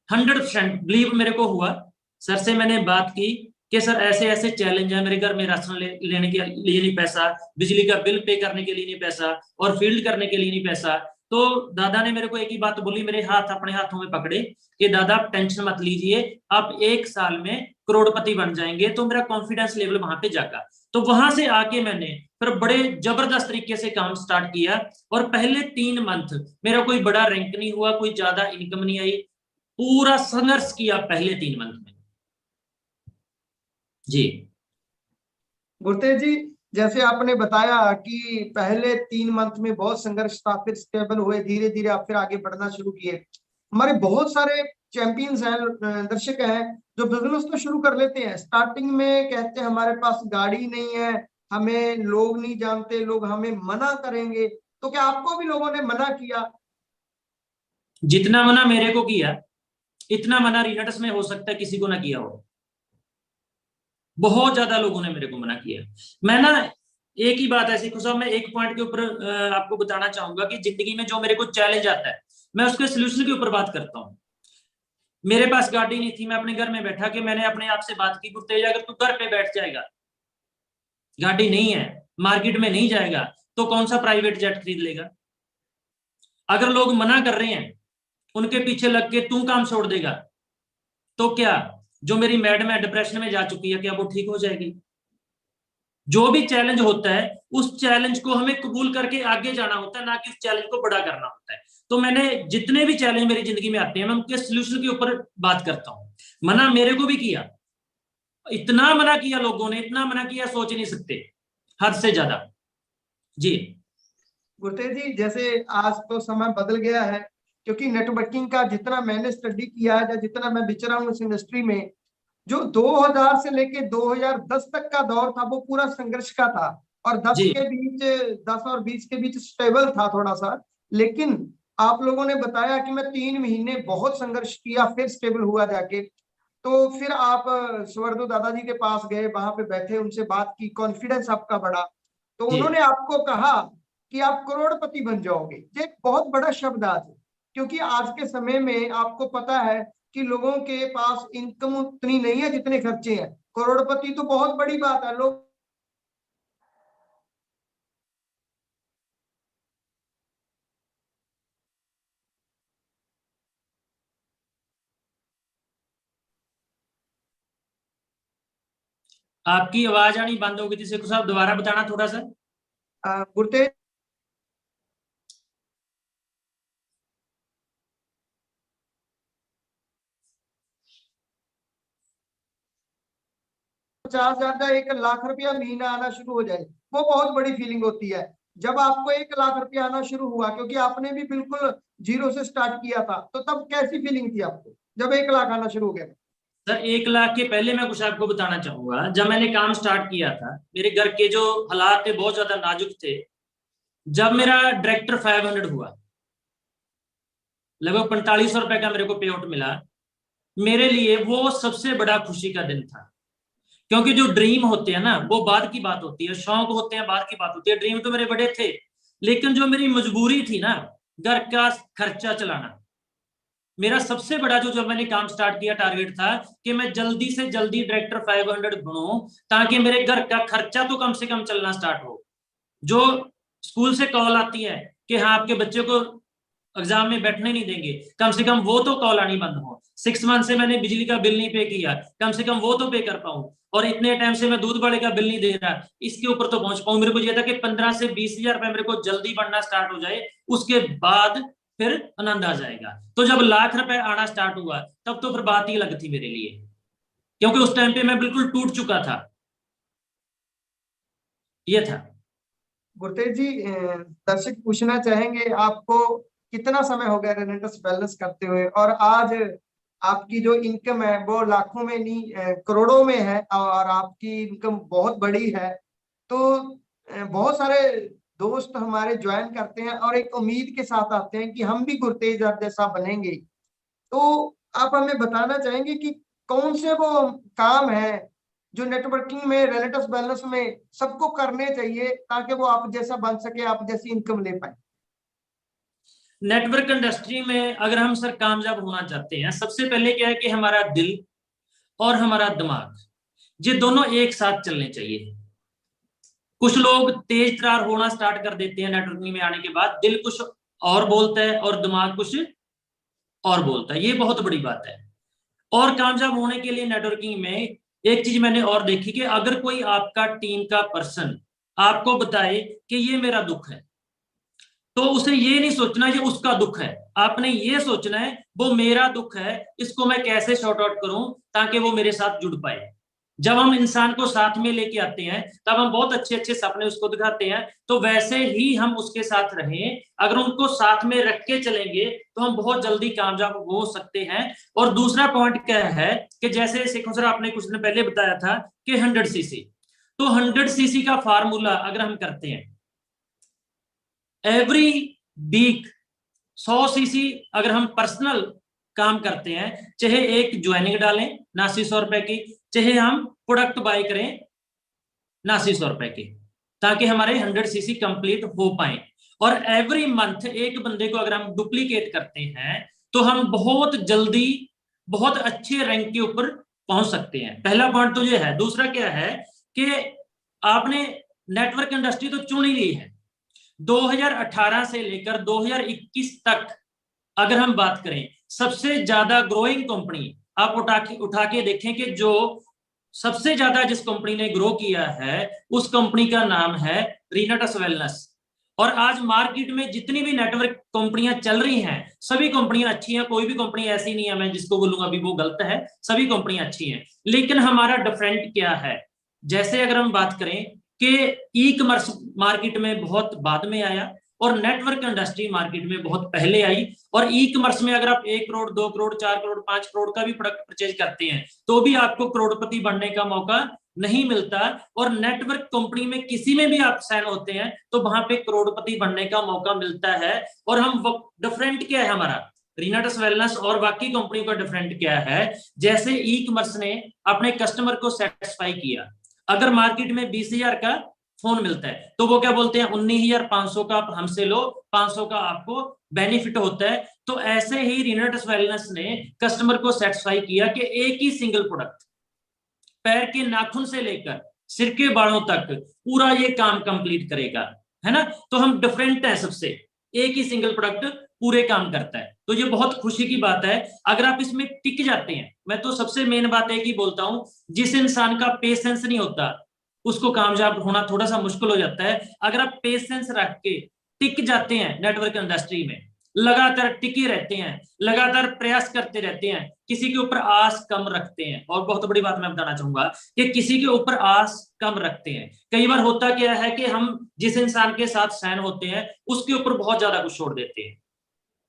100% बिलीव मेरे को हुआ। सर से मैंने बात की कि सर ऐसे ऐसे चैलेंज है, मेरे घर में राशन लेने के लिए नहीं पैसा, बिजली का बिल पे करने के लिए नहीं पैसा, और फील्ड करने के लिए नहीं पैसा। तो दादा ने मेरे को एक ही बात बोली, मेरे हाथ अपने हाथों में पकड़े कि दादा आप टेंशन मत लीजिए, आप 1 साल में करोड़पति बन जाएंगे। तो मेरा कॉन्फिडेंस लेवल वहां पे जागा। तो वहां से आके मैंने फिर बड़े जबरदस्त तरीके से काम स्टार्ट किया। और पहले 3 मंथ मेरा कोई बड़ा रैंक नहीं हुआ, कोई ज्यादा इनकम नहीं आई, पूरा संघर्ष किया पहले 3 मंथ में जी। गुरतेज जी, जैसे आपने बताया कि पहले 3 मंथ में बहुत संघर्ष था, फिर स्टेबल हुए, धीरे धीरे आप फिर आगे बढ़ना शुरू किए। हमारे बहुत सारे चैंपियंस हैं, दर्शक हैं, जो बिजनेस तो शुरू कर लेते हैं, स्टार्टिंग में कहते हैं हमारे पास गाड़ी नहीं है, हमें लोग नहीं जानते, लोग हमें मना करेंगे। तो क्या आपको भी लोगों ने मना किया? जितना मना मेरे को किया इतना मना रिनट्स में हो सकता है किसी को ना किया हो। बहुत ज्यादा लोगों ने मेरे को मना किया। मैं ना एक ही बात ऐसी खुशा, मैं एक पॉइंट के ऊपर आपको बताना चाहूंगा कि जिंदगी में जो मेरे को चैलेंज आता है मैं उसके सोल्यूशन के ऊपर बात करता हूँ। मेरे पास गाड़ी नहीं थी, मैं अपने घर में बैठा कि मैंने अपने आप से बात की, गुरतेज अगर तू घर पे बैठ जाएगा, गाड़ी नहीं है, मार्केट में नहीं जाएगा, तो कौन सा प्राइवेट जेट खरीद लेगा? अगर लोग मना कर रहे हैं, उनके पीछे लग के तू काम छोड़ देगा, तो क्या जो मेरी मैडम है डिप्रेशन में जा चुकी है, क्या वो ठीक हो जाएगी? जो भी चैलेंज होता है, उस चैलेंज को हमें कबूल करके आगे जाना होता है, ना कि उस चैलेंज को बड़ा करना होता है। तो मैंने जितने भी चैलेंज मेरी जिंदगी में आते हैं, मैं उनके सोल्यूशन के ऊपर बात करता हूँ। मना मेरे को भी किया, इतना मना किया लोगों ने, इतना मना किया सोच नहीं सकते, हद से ज्यादा। जी गुरतेज जी, जैसे आज तो समय बदल गया है, क्योंकि नेटवर्किंग का जितना मैंने स्टडी किया है, या जितना मैं विचरा हूँ इस इंडस्ट्री में, जो 2000 से लेके 2010 तक का दौर था वो पूरा संघर्ष का था। और 10 जी के बीच, 10 और 20 के बीच स्टेबल था थोड़ा सा। लेकिन आप लोगों ने बताया कि मैं 3 महीने बहुत संघर्ष किया, फिर स्टेबल हुआ जाके। तो फिर आप स्वर्गदेव दादाजी के पास गए, वहां पे बैठे, उनसे बात की, कॉन्फिडेंस आपका बढ़ा। तो जी उन्होंने आपको कहा कि आप करोड़पति बन जाओगे। ये एक बहुत बड़ा शब्द आज है, क्योंकि आज के समय में आपको पता है कि लोगों के पास इनकम उतनी नहीं है जितने खर्चे हैं। करोड़पति तो बहुत बड़ी बात है। लोग आपकी आवाज आनी बंद हो गई थी शेखू साहब, दोबारा बताना थोड़ा सा। गुरतेज, 50,000 का 1 लाख रुपया महीना आना शुरू हो जाए, वो बहुत बड़ी फीलिंग होती है। जब आपको 1 लाख रुपया आना शुरू हुआ, क्योंकि आपने भी बिल्कुल जीरो से स्टार्ट किया था, तो तब कैसी फीलिंग थी आपको जब 1 लाख आना शुरू हो गया? सर 1 लाख के पहले मैं कुछ आपको बताना चाहूंगा। जब मैंने काम स्टार्ट किया था, मेरे घर के जो हालात थे बहुत ज्यादा नाजुक थे। जब मेरा डायरेक्टर 500 हुआ, लगभग 4500 रुपए का मेरे को पे आउट मिला, मेरे लिए वो सबसे बड़ा खुशी का दिन था। क्योंकि जो ड्रीम होते हैं ना, वो बाद की बात होती है, शौक होते हैं बाद की बात होती है। ड्रीम तो मेरे बड़े थे, लेकिन जो मेरी मजबूरी थी ना, घर का खर्चा चलाना, मेरा सबसे बड़ा जो जब मैंने काम स्टार्ट किया टारगेट था कि मैं जल्दी से जल्दी डायरेक्टर 500 बनूं, ताकि मेरे घर का खर्चा तो कम से कम चलना स्टार्ट हो। जो स्कूल से कॉल आती है कि हाँ आपके बच्चे को एग्जाम में बैठने नहीं देंगे, कम से कम वो तो कॉल आनी बंद हो। 6 मंथ से मैंने बिजली का बिल नहीं पे किया, कम से कम वो तो पे कर पाऊं। और इतने टाइम से मैं दूध वाले का बिल नहीं दे रहा, इसके ऊपर तो पहुंच पाऊं। मेरे को यह था कि 15 से 20 हजार रुपए मेरे को जल्दी बढ़ना स्टार्ट हो जाए, उसके बाद फिर आनंद आ जाएगा। तो जब लाख रुपए आना स्टार्ट हुआ, तब तो फिर बात ही अलग थी मेरे लिए, क्योंकि उस टाइम पे मैं बिल्कुल टूट चुका था। ये था। गुरतेज जी, दर्शक पूछना चाहेंगे आपको, कितना समय हो गया रेनेटस बैलेंस करते हुए, और आज आपकी जो इनकम है वो लाखों में नहीं, करोड़ों में है, और आपकी इनकम बहुत बड़ी है। तो बहुत सारे दोस्त हमारे ज्वाइन करते हैं और एक उम्मीद के साथ आते हैं कि हम भी गुरतेज आप जैसा बनेंगे। तो आप हमें बताना चाहेंगे कि कौन से वो काम है जो नेटवर्किंग में, रिलेटिव्स बैलेंस में सबको करने चाहिए, ताकि वो आप जैसा बन सके, आप जैसी इनकम ले पाए? नेटवर्क इंडस्ट्री में अगर हम सर कामयाब होना चाहते हैं, सबसे पहले क्या है कि हमारा दिल और हमारा दिमाग, ये दोनों एक साथ चलने चाहिए। कुछ लोग तेज तरार होना स्टार्ट कर देते हैं नेटवर्किंग में आने के बाद, दिल कुछ और बोलता है और दिमाग कुछ और बोलता है, ये बहुत बड़ी बात है। और कामयाब होने के लिए नेटवर्किंग में एक चीज मैंने और देखी कि अगर कोई आपका टीम का पर्सन आपको बताए कि ये मेरा दुख है, तो उसे ये नहीं सोचना ये उसका दुख है, आपने ये सोचना है वो मेरा दुख है, इसको मैं कैसे शॉर्ट आउट करूं ताकि वो मेरे साथ जुड़ पाए। जब हम इंसान को साथ में लेके आते हैं, तब हम बहुत अच्छे अच्छे सपने उसको दिखाते हैं, तो वैसे ही हम उसके साथ रहें। अगर उनको साथ में रख के चलेंगे तो हम बहुत जल्दी कामयाब हो सकते हैं। और दूसरा पॉइंट क्या है कि जैसे शेखर सर आपने कुछ दिन पहले बताया था कि 100 सीसी, तो 100 सीसी का फार्मूला अगर हम करते हैं एवरी वीक, 100 सीसी अगर हम पर्सनल काम करते हैं, चाहे एक ज्वाइनिंग डालें 8900 रुपए की, चाहे हम प्रोडक्ट बाय करें 8900 रुपए की, ताकि हमारे 100 सीसी कंप्लीट हो पाए। और एवरी मंथ एक बंदे को अगर हम डुप्लीकेट करते हैं, तो हम बहुत जल्दी बहुत अच्छे रैंक के ऊपर पहुंच सकते हैं। पहला पॉइंट तो ये है। दूसरा क्या है कि आपने नेटवर्क इंडस्ट्री तो चुन ही ली है। 2018 से लेकर 2021 तक अगर हम बात करें, सबसे ज्यादा ग्रोइंग कंपनी आप उठा के देखें कि जो सबसे ज्यादा जिस कंपनी ने ग्रो किया है उस कंपनी का नाम है रीनाटस वेलनेस। और आज मार्केट में जितनी भी नेटवर्क कंपनियां चल रही हैं, सभी कंपनियां अच्छी हैं, कोई भी कंपनी ऐसी नहीं है मैं जिसको बोलूंगा अभी वो गलत है, सभी कंपनियां अच्छी हैं। लेकिन हमारा डिफरेंट क्या है, जैसे अगर हम बात करें कि ई कॉमर्स मार्केट में बहुत बाद में आया और नेटवर्क इंडस्ट्री मार्केट में बहुत पहले आई। और ई कॉमर्स में अगर आप 1 करोड़ 2 करोड़ 4 करोड़ 5 करोड़ का भी प्रोडक्ट परचेज करते हैं तो भी आपको करोड़पति बनने का मौका नहीं मिलता। और नेटवर्क कंपनी में किसी में भी आप साइन होते हैं तो वहां पे करोड़पति बनने का मौका मिलता है। और हम डिफरेंट क्या है हमारा रीनाटस वेलनेस और बाकी कंपनियों का डिफरेंट क्या है, जैसे ई कॉमर्स ने अपने कस्टमर को सेटिस्फाई किया। अगर मार्केट में 20,000 का फोन मिलता है तो वो क्या बोलते हैं 19,500 का आप हमसे लो, 500 का आपको बेनिफिट होता है। तो ऐसे ही रीनाटस वेलनेस ने कस्टमर को सेटिस्फाई किया कि एक ही सिंगल प्रोडक्ट पैर के नाखून से लेकर सिर के बालों तक पूरा ये काम कंप्लीट करेगा, है ना। तो हम डिफरेंट है सबसे, एक ही सिंगल प्रोडक्ट पूरे काम करता है। तो ये बहुत खुशी की बात है अगर आप इसमें टिक जाते हैं। मैं तो सबसे मेन बात एक ही बोलता हूं, जिस इंसान का पेशेंस नहीं होता उसको कामयाब होना थोड़ा सा मुश्किल हो जाता है। अगर आप पेशेंस रख के टिक जाते हैं नेटवर्क इंडस्ट्री में, लगातार टिके रहते हैं, लगातार प्रयास करते रहते हैं, किसी के ऊपर आस कम रखते हैं। और बहुत बड़ी बात मैं बताना चाहूंगा कि किसी के ऊपर आस कम रखते हैं। कई बार होता क्या है कि हम जिस इंसान के साथ साइन होते हैं उसके ऊपर बहुत ज्यादा कुछ छोड़ देते हैं,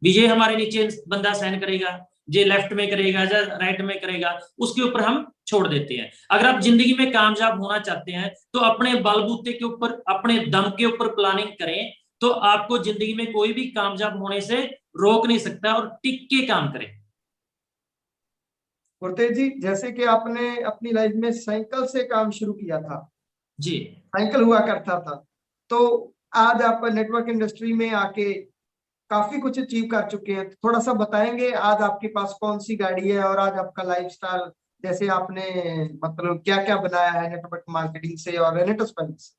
ये हमारे नीचे बंदा साइन करेगा, ये लेफ्ट में करेगा या राइट में करेगा, उसके ऊपर हम छोड़ देते हैं। अगर आप जिंदगी में कामयाब होना चाहते हैं तो अपने बलबूते के ऊपर, अपने दम के ऊपर प्लानिंग करें, तो आपको जिंदगी में कोई भी कामयाब होने से रोक नहीं सकता। और टिक के काम करें। गुरतेज जी, जैसे कि आपने अपनी लाइफ में साइकिल से काम शुरू किया था, जी साइकिल हुआ करता था, तो आज आप नेटवर्क इंडस्ट्री में आके काफी कुछ अचीव कर चुके हैं। तो थोड़ा सा बताएंगे आज आपके पास कौन सी गाड़ी है और आज आपका लाइफस्टाइल, जैसे आपने मतलब क्या क्या बनाया है नेटवर्क मार्केटिंग से और रेनेटस से।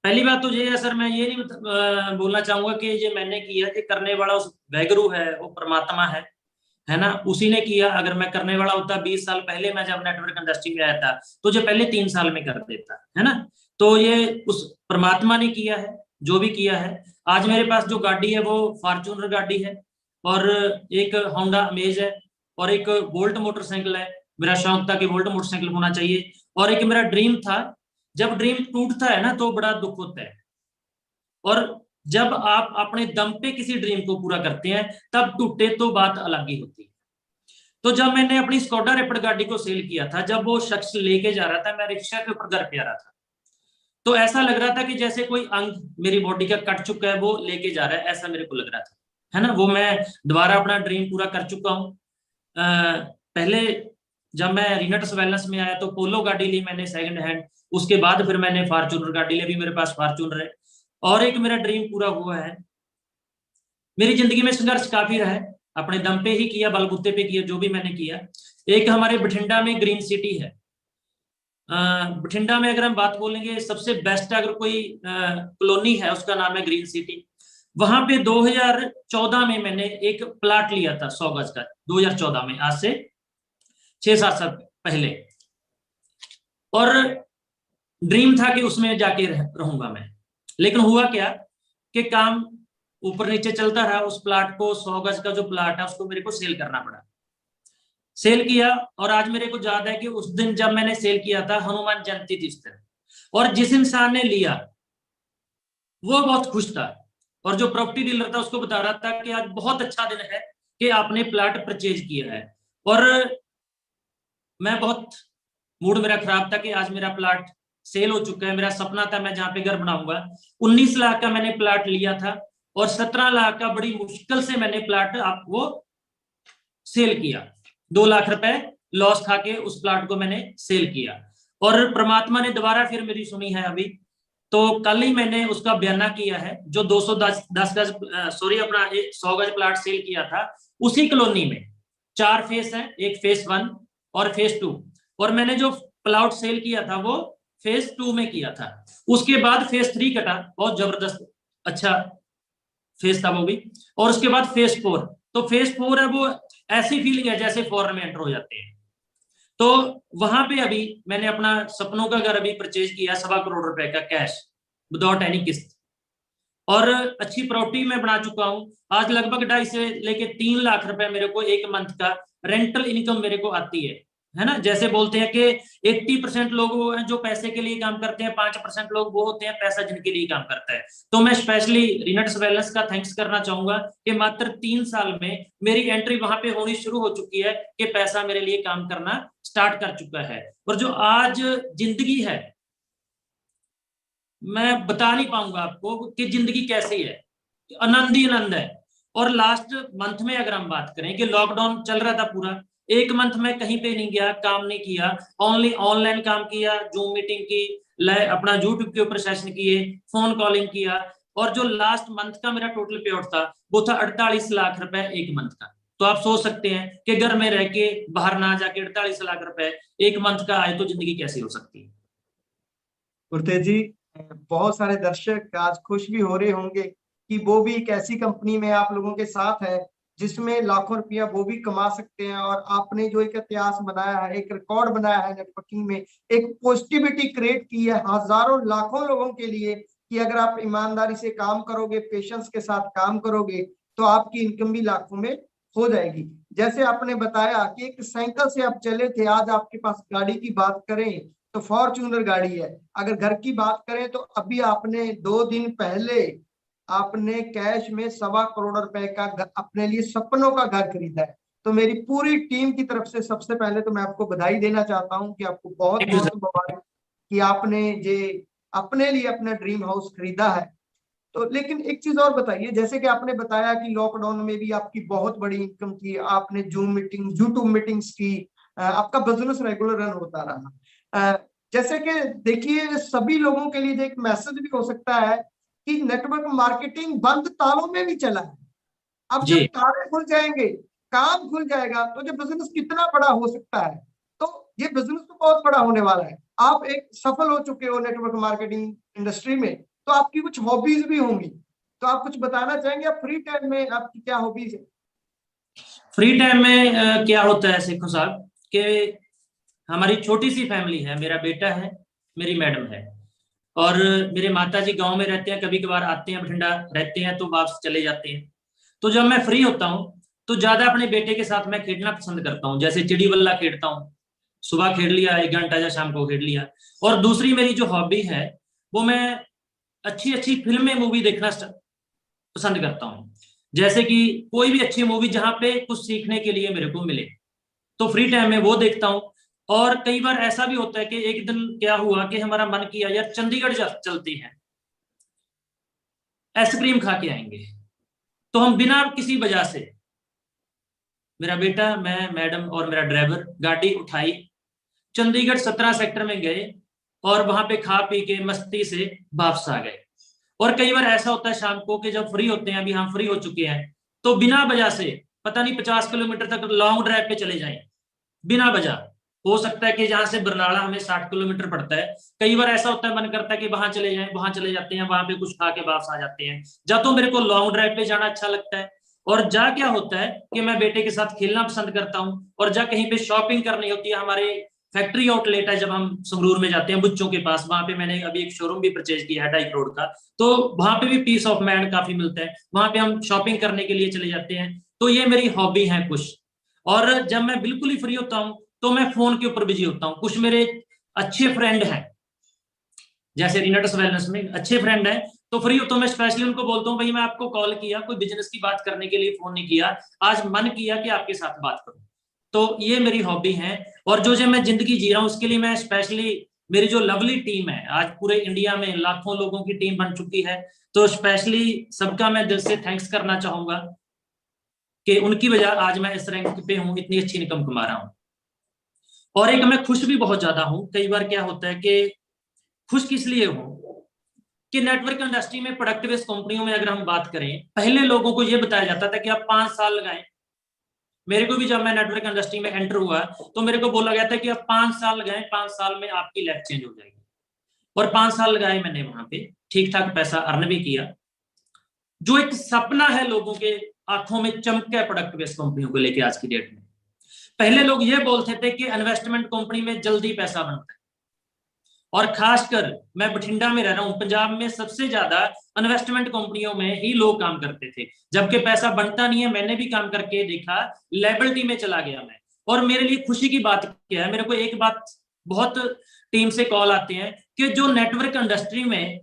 पहली बात तो ये है सर, मैं ये नहीं बोलना चाहूंगा कि ये मैंने किया, कि करने वाला उस वैगुरु है वो परमात्मा है ना, उसी ने किया। अगर मैं करने वाला होता 20 साल पहले, मैं जब नेटवर्क इंडस्ट्री में आया था तो जो पहले 3 साल में कर देता, है ना। तो ये उस परमात्मा ने किया है जो भी किया है। आज मेरे पास जो गाड़ी है वो फॉर्च्यूनर गाड़ी है, और एक होंडा अमेज है, और एक बोल्ट मोटरसाइकिल है। मेरा शौक था कि बोल्ट मोटरसाइकिल होना चाहिए। और एक मेरा ड्रीम था, जब ड्रीम टूटता है ना तो बड़ा दुख होता है, और जब आप अपने दम पे किसी ड्रीम को पूरा करते हैं तब टूटे तो बात अलग ही होती है। तो जब मैंने अपनी स्कोडा रैपिड गाड़ी को सेल किया था, जब वो शख्स लेके जा रहा था, मैं रिक्शा के ऊपर घर पे आ रहा था, तो ऐसा लग रहा था कि जैसे कोई अंग मेरी बॉडी का कट चुका है वो लेके जा रहा है, ऐसा मेरे को लग रहा था, है ना। वो मैं दोबारा अपना ड्रीम पूरा कर चुका हूँ। पहले जब मैं रीनाटस वेलनेस में आया तो पोलो गाड़ी ली मैंने सेकंड हैंड, उसके बाद फिर मैंने फॉर्च्यूनर गाड़ी ली, अभी मेरे पास फॉर्च्यूनर है। और एक मेरा ड्रीम पूरा हुआ है। मेरी जिंदगी में संघर्ष काफी रहा है, अपने दम पे ही किया, बलबूते पे किया जो भी मैंने किया। एक हमारे बठिंडा में ग्रीन सिटी है। बठिंडा में अगर हम बात बोलेंगे सबसे बेस्ट अगर कोई कॉलोनी है उसका नाम है ग्रीन सिटी। वहां पे 2014 में मैंने एक प्लाट लिया था 100 गज का, 2014 में, आज से 6-7 साल पहले। और ड्रीम था कि उसमें जाके रहूंगा मैं। लेकिन हुआ क्या कि काम ऊपर नीचे चलता रहा। उस प्लाट को, 100 गज का जो प्लाट है उसको मेरे को सेल करना पड़ा। सेल किया, और आज मेरे को याद है कि उस दिन जब मैंने सेल किया था हनुमान जयंती थी उस दिन, और जिस इंसान ने लिया वो बहुत खुश था, और जो प्रॉपर्टी डीलर था उसको बता रहा था कि आज बहुत अच्छा दिन है कि आपने प्लाट परचेज किया है। और मैं बहुत, मूड मेरा खराब था कि आज मेरा प्लाट सेल हो चुका है। मेरा सपना था मैं जहां पे घर बनाऊंगा। 19 लाख का मैंने प्लाट लिया था, और 17 लाख का बड़ी मुश्किल से मैंने प्लाट आपको सेल किया। 2 लाख रुपए लॉस खा के उस प्लाट को मैंने सेल किया। और परमात्मा ने दोबारा फिर मेरी सुनी है अभी। तो कल ही मैंने उसका बयाना किया है, जो 210 गज, सॉरी, अपना 100 गज प्लाट सेल किया था उसी कॉलोनी में 4 फेस हैं, एक फेस 1 और फेस 2, और मैंने जो प्लॉट सेल किया था वो फेस 2 में किया था। उसके बाद फेस 3 कटा, बहुत जबरदस्त अच्छा फेस था वो भी, और उसके बाद फेस 4। तो फेस 4 है वो ऐसी फीलिंग है जैसे फॉरेन में एंटर हो जाते हैं। तो वहां पे अभी मैंने अपना सपनों का घर अभी परचेज किया 1.25 करोड़ रुपए का कैश विदाउट एनी किस्त, और अच्छी प्रॉपर्टी में बना चुका हूं। आज लगभग 2.5 से लेके 3 लाख रुपए मेरे को एक मंथ का रेंटल इनकम मेरे को आती है ना। जैसे बोलते हैं कि 80% लोग वो हैं जो पैसे के लिए काम करते हैं, 5% लोग वो होते हैं पैसा जिनके लिए काम करता है। तो मैं स्पेशली रिनट्स वेलनेस का थैंक्स करना चाहूंगा कि मात्र 3 साल में मेरी एंट्री वहां पे होनी शुरू हो चुकी है कि पैसा मेरे लिए काम करना स्टार्ट कर चुका है। और जो आज जिंदगी है, मैं बता नहीं पाऊंगा आपको कि जिंदगी कैसी है, आनंद ही आनंद है। और लास्ट मंथ में अगर हम बात करें कि लॉकडाउन चल रहा था पूरा, 1 मंथ में कहीं पे नहीं गया, काम नहीं किया, ओनली ऑनलाइन काम किया, जूम मीटिंग की, अपना यूट्यूब के ऊपर सेशन किए, फोन कॉलिंग किया, और जो लास्ट मंथ का मेरा टोटल पे आउट था वो था 48 लाख रुपए एक मंथ का। तो आप सोच सकते हैं कि घर में रह के बाहर ना जाके 48 लाख रुपए एक मंथ का आए तो जिंदगी कैसी हो सकती है। गुरतेज जी, बहुत सारे दर्शक आज खुश भी हो रहे होंगे कि वो भी एक ऐसी कंपनी में आप लोगों के साथ है जिसमें लाखों रुपया वो भी कमा सकते हैं। और आपने जो एक इतिहास बनाया है, एक रिकॉर्ड बनाया है नेटवर्किंग में, एक पॉजिटिविटी क्रिएट की है हजारों लाखों लोगों के लिए कि अगर आप ईमानदारी से काम करोगे, पेशेंस के साथ काम करोगे, तो आपकी इनकम भी लाखों में हो जाएगी। जैसे आपने बताया कि एक साइकिल से आप चले थे, आज आपके पास गाड़ी की बात करें तो फॉर्च्यूनर गाड़ी है। अगर घर की बात करें तो अभी आपने 2 दिन पहले आपने कैश में 1.25 करोड़ रुपए का अपने लिए सपनों का घर खरीदा है। तो मेरी पूरी टीम की तरफ से सबसे पहले तो मैं आपको बधाई देना चाहता हूं कि आपको बहुत थैंक यू बहुत सर। मुबारक कि आपने जे अपने लिए अपना ड्रीम हाउस खरीदा है। तो लेकिन एक चीज और बताइए, जैसे कि आपने बताया कि लॉकडाउन में भी आपकी बहुत बड़ी इनकम थी, आपने जूम मीटिंग, यूट्यूब मीटिंग्स की, आपका बिजनेस रेगुलर रन होता रहा। जैसे कि देखिए, सभी लोगों के लिए एक मैसेज भी हो सकता है कि नेटवर्क मार्केटिंग बंद तालों में भी चला है। अब जब जी, ताले खुल जाएंगे, काम खुल जाएगा, तो ये बिजनेस कितना बड़ा हो सकता है। तो ये बिजनेस तो बहुत बड़ा होने वाला है। आप एक सफल हो चुके हो नेटवर्क मार्केटिंग इंडस्ट्री में, तो आपकी कुछ हॉबीज भी होंगी, तो आप कुछ बताना चाहेंगे, आप फ्री टाइम में आपकी क्या हॉबीज है? फ्री टाइम में क्या होता है शेखो साहब कि हमारी छोटी सी फैमिली है, मेरा बेटा है, मेरी मैडम है, और मेरे माता जी गांव में रहते हैं, कभी कभार आते हैं, बठिंडा रहते हैं तो वापस चले जाते हैं। तो जब मैं फ्री होता हूँ तो ज्यादा अपने बेटे के साथ मैं खेलना पसंद करता हूँ, जैसे चिड़ी बल्ला खेलता हूँ, सुबह खेल लिया 1 घंटा या शाम को खेल लिया। और दूसरी मेरी जो हॉबी है वो मैं अच्छी अच्छी फिल्में मूवी देखना पसंद करता हूँ। जैसे कि कोई भी अच्छी मूवी जहाँ पे कुछ सीखने के लिए मेरे को मिले, तो फ्री टाइम में वो देखता हूँ। और कई बार ऐसा भी होता है कि एक दिन क्या हुआ कि हमारा मन किया यार चंडीगढ़ चलती है, आइसक्रीम खा के आएंगे। तो हम बिना किसी वजह से, मेरा बेटा, मैं, मैडम और मेरा ड्राइवर, गाड़ी उठाई, चंडीगढ़ 17 सेक्टर में गए, और वहां पे खा पी के मस्ती से वापस आ गए। और कई बार ऐसा होता है शाम को कि जब फ्री होते हैं, अभी हम फ्री हो चुके हैं, तो बिना वजह से पता नहीं 50 किलोमीटर तक लॉन्ग ड्राइव पे चले जाएं बिना वजह। हो सकता है कि जहां से बरनाला हमें 60 किलोमीटर पड़ता है, कई बार ऐसा होता है मन करता है कि वहां चले जाएं, वहां चले जाते हैं, वहां पे कुछ खा के वापस आ जाते हैं। जा तो मेरे को लॉन्ग ड्राइव पे जाना अच्छा लगता है, और जा क्या होता है कि मैं बेटे के साथ खेलना पसंद करता हूँ, और जा कहीं पे शॉपिंग करनी होती है, हमारे फैक्ट्री आउटलेट है जब हम संगरूर में जाते हैं बुच्चों के पास, वहां पे मैंने अभी एक शोरूम भी परचेज किया है 2.5 करोड़ का। तो वहां पे भी पीस ऑफ माइंड काफी मिलता है, वहां पे हम शॉपिंग करने के लिए चले जाते हैं। तो ये मेरी हॉबी है कुछ। और जब मैं बिल्कुल ही फ्री होता हूँ तो मैं फोन के ऊपर बिजी होता हूँ। कुछ मेरे अच्छे फ्रेंड हैं, जैसे रिनट्स वेलनेस में अच्छे फ्रेंड हैं, तो फ्री हो तो मैं स्पेशली उनको बोलता हूँ भाई मैं आपको कॉल किया, कोई बिजनेस की बात करने के लिए फोन नहीं किया, आज मन किया कि आपके साथ बात करूं। तो ये मेरी हॉबी है। और जो मैं जिंदगी जी रहा हूँ उसके लिए मैं स्पेशली, मेरी जो लवली टीम है, आज पूरे इंडिया में लाखों लोगों की टीम बन चुकी है, तो स्पेशली सबका मैं दिल से थैंक्स करना चाहूंगा कि उनकी वजह आज मैं इस रैंक पे हूँ, इतनी अच्छी इनकम कमा रहा हूँ। और एक मैं खुश भी बहुत ज्यादा हूँ। कई बार क्या होता है कि खुश किस लिए हूँ कि नेटवर्क इंडस्ट्री में प्रोडक्ट बेस्ड कंपनियों में अगर हम बात करें, पहले लोगों को यह बताया जाता था कि आप 5 साल लगाएं, मेरे को भी जब मैं नेटवर्क इंडस्ट्री में एंटर हुआ तो मेरे को बोला गया था कि अब 5 साल लगाए, 5 साल में आपकी लाइफ चेंज हो जाएगी। और 5 साल लगाए मैंने, वहां पे ठीक ठाक पैसा अर्न भी किया। जो एक सपना है लोगों के आंखों में चमक है प्रोडक्ट बेस्ड कंपनियों को लेके आज की डेट में। पहले लोग ये बोलते थे कि इन्वेस्टमेंट कंपनी में जल्दी पैसा बनता है, और खासकर मैं बठिंडा में रह रहा हूं, पंजाब में सबसे ज्यादा इन्वेस्टमेंट कंपनियों में ही लोग काम करते थे, जबकि पैसा बनता नहीं है। मैंने भी काम करके देखा, लेबलिटी में चला गया मैं। और मेरे लिए खुशी की बात क्या है, मेरे को एक बात बहुत टीम से कॉल आते हैं कि जो नेटवर्क इंडस्ट्री में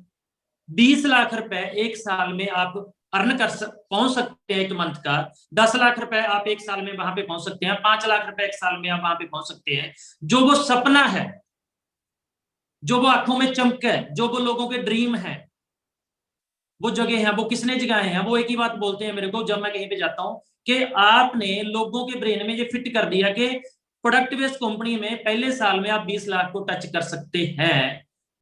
20 लाख रुपए एक साल में आप अर्न पहुंच सकते हैं एक मंथ का, 10 लाख रुपए आप एक साल में वहां पे पहुंच सकते हैं, 5 लाख रुपए एक साल में आप वहां पे पहुंच सकते हैं। जो वो सपना है, जो वो आंखों में चमक है, जो वो लोगों के ड्रीम है, वो जगह है, वो किसने जगाए हैं? वो एक ही बात बोलते हैं मेरे को जब मैं कहीं पे जाता हूं कि आपने लोगों के ब्रेन में ये फिट कर दिया कि प्रोडक्ट बेस्ड कंपनी में पहले साल में आप 20 लाख को टच कर सकते हैं।